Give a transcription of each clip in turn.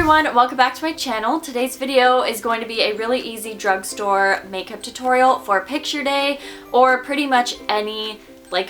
everyone, welcome back to my channel. Today's video is going to be a really easy drugstore makeup tutorial for picture day or pretty much any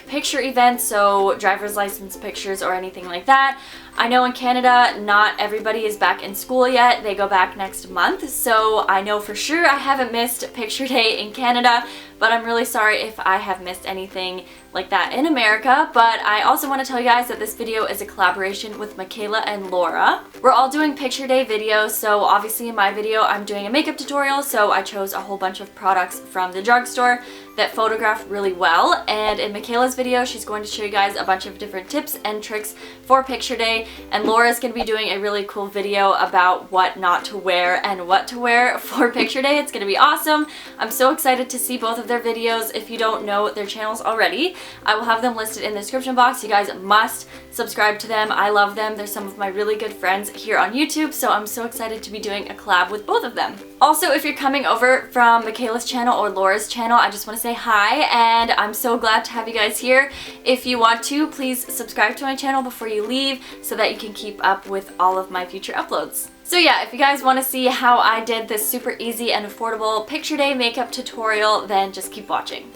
picture event, so driver's license pictures or anything like that. I know in Canada not everybody is back in school yet. They go back next month, so I know for sure I haven't missed picture day in Canada, but I'm really sorry if I have missed anything like that in America. But I also want to tell you guys that this video is a collaboration with Michaela and Laura. We're all doing picture day videos, so obviously in my video I'm doing a makeup tutorial, so I chose a whole bunch of products from the drugstore that photograph really well. And in Michaela's video, she's going to show you guys a bunch of different tips and tricks for picture day, and Laura's going to be doing a really cool video about what not to wear and what to wear for picture day. It's going to be awesome. I'm so excited to see both of their videos. If you don't know their channels already, I will have them listed in the description box. You guys must subscribe to them. I love them. They're some of my really good friends here on YouTube, so I'm so excited to be doing a collab with both of them. Also, if you're coming over from Michaela's channel or Laura's channel, I just want to say hi, and I'm so glad to have you guys here. If you want to, please subscribe to my channel before you leave so that you can keep up with all of my future uploads. So yeah, if you guys want to see how I did this super easy and affordable picture day makeup tutorial, then just keep watching.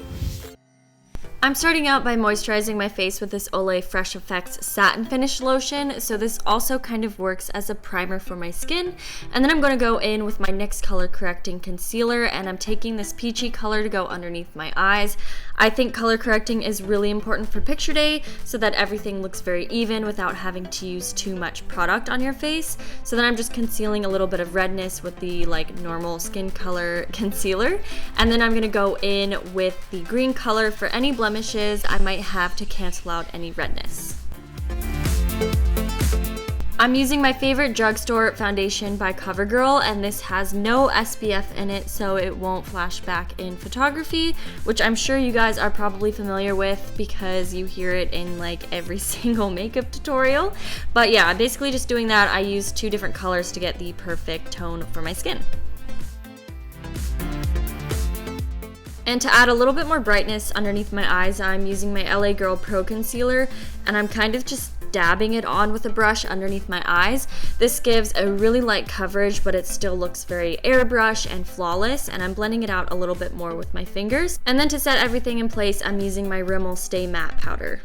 I'm starting out by moisturizing my face with this Olay Fresh Effects Satin Finish Lotion, so this also kind of works as a primer for my skin. And then I'm going to go in with my NYX Color Correcting Concealer, and I'm taking this peachy color to go underneath my eyes. I think color correcting is really important for picture day so that everything looks very even without having to use too much product on your face. So then I'm just concealing a little bit of redness with the normal skin color concealer. And then I'm going to go in with the green color for any blemishes I might have to cancel out any redness. I'm using my favorite drugstore foundation by Covergirl, and this has no SPF in it, so it won't flash back in photography, which I'm sure you guys are probably familiar with because you hear it in every single makeup tutorial. But yeah, basically just doing that. I use two different colors to get the perfect tone for my skin. And to add a little bit more brightness underneath my eyes, I'm using my LA Girl Pro Concealer, and I'm kind of just dabbing it on with a brush underneath my eyes. This gives a really light coverage, but it still looks very airbrush and flawless, and I'm blending it out a little bit more with my fingers. And then to set everything in place, I'm using my Rimmel Stay Matte Powder.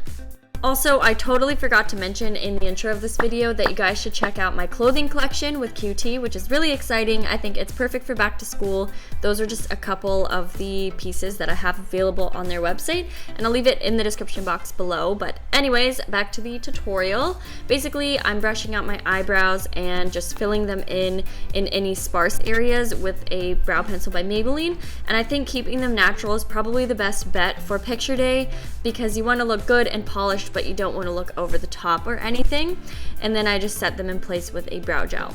Also, I totally forgot to mention in the intro of this video that you guys should check out my clothing collection with QT, which is really exciting. I think it's perfect for back to school. Those are just a couple of the pieces that I have available on their website, and I'll leave it in the description box below. But anyways, back to the tutorial. Basically, I'm brushing out my eyebrows and just filling them in any sparse areas with a brow pencil by Maybelline. And I think keeping them natural is probably the best bet for picture day because you want to look good and polished, but you don't want to look over the top or anything. And then I just set them in place with a brow gel.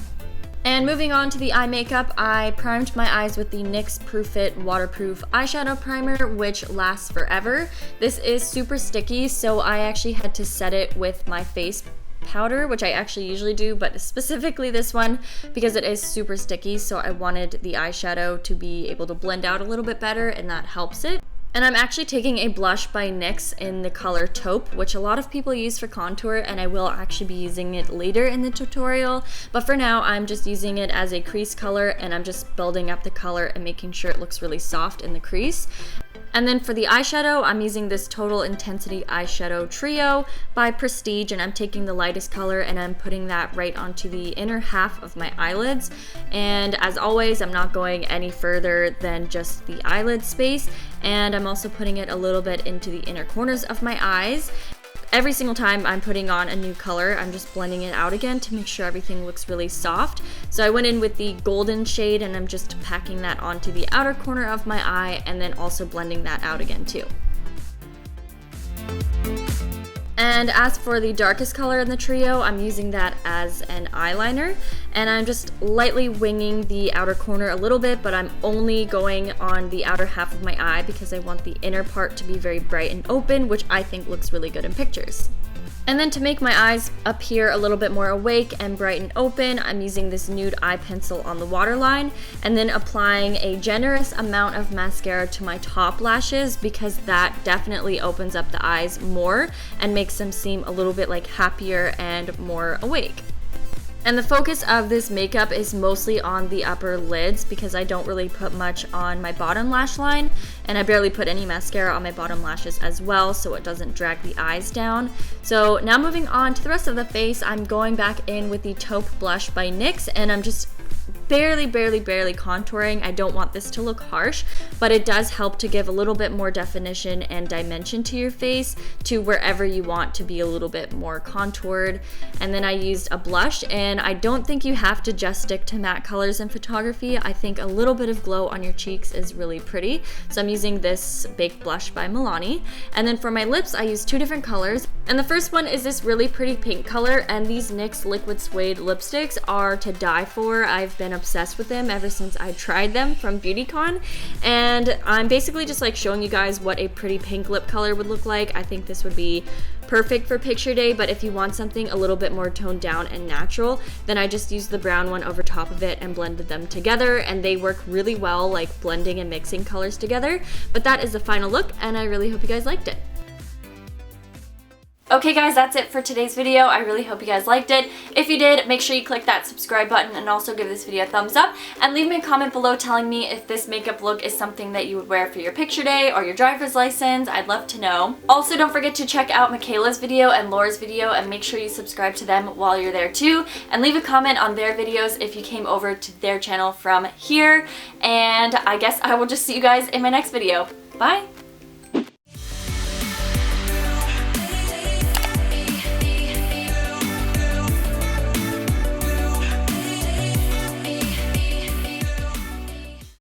And moving on to the eye makeup, I primed my eyes with the NYX Proof It Waterproof Eyeshadow Primer, which lasts forever. This is super sticky, so I actually had to set it with my face powder, which I actually usually do, but specifically this one because it is super sticky, so I wanted the eyeshadow to be able to blend out a little bit better, and that helps it. And I'm actually taking a blush by NYX in the color Taupe, which a lot of people use for contour, and I will actually be using it later in the tutorial. But for now, I'm just using it as a crease color, and I'm just building up the color and making sure it looks really soft in the crease. And then for the eyeshadow, I'm using this Total Intensity Eyeshadow Trio by Prestige, and I'm taking the lightest color and I'm putting that right onto the inner half of my eyelids. And as always, I'm not going any further than just the eyelid space, and I'm also putting it a little bit into the inner corners of my eyes. Every single time I'm putting on a new color, I'm just blending it out again to make sure everything looks really soft. So I went in with the golden shade, and I'm just packing that onto the outer corner of my eye and then also blending that out again too. And as for the darkest color in the trio, I'm using that as an eyeliner, and I'm just lightly winging the outer corner a little bit, but I'm only going on the outer half of my eye because I want the inner part to be very bright and open, which I think looks really good in pictures. And then to make my eyes up here a little bit more awake and bright and open, I'm using this nude eye pencil on the waterline, and then applying a generous amount of mascara to my top lashes because that definitely opens up the eyes more and makes them seem a little bit happier and more awake. And the focus of this makeup is mostly on the upper lids because I don't really put much on my bottom lash line, and I barely put any mascara on my bottom lashes as well, so it doesn't drag the eyes down. So now moving on to the rest of the face, I'm going back in with the Taupe blush by NYX, and I'm just barely contouring. I don't want this to look harsh, but it does help to give a little bit more definition and dimension to your face to wherever you want to be a little bit more contoured. And then I used a blush, and I don't think you have to just stick to matte colors in photography. I think a little bit of glow on your cheeks is really pretty. So I'm using this baked blush by Milani. And then for my lips, I used two different colors. And the first one is this really pretty pink color, and these NYX Liquid Suede lipsticks are to die for. I've been obsessed with them ever since I tried them from BeautyCon, and I'm basically just like showing you guys what a pretty pink lip color would look like. I think this would be perfect for picture day, but if you want something a little bit more toned down and natural, then I just used the brown one over top of it and blended them together, and they work really well, like blending and mixing colors together. But that is the final look, and I really hope you guys liked it. Okay guys, that's it for today's video. I really hope you guys liked it. If you did, make sure you click that subscribe button and also give this video a thumbs up, and leave me a comment below telling me if this makeup look is something that you would wear for your picture day or your driver's license. I'd love to know. Also, don't forget to check out Michaela's video and Laura's video, and make sure you subscribe to them while you're there too, and leave a comment on their videos if you came over to their channel from here. And I guess I will just see you guys in my next video. Bye!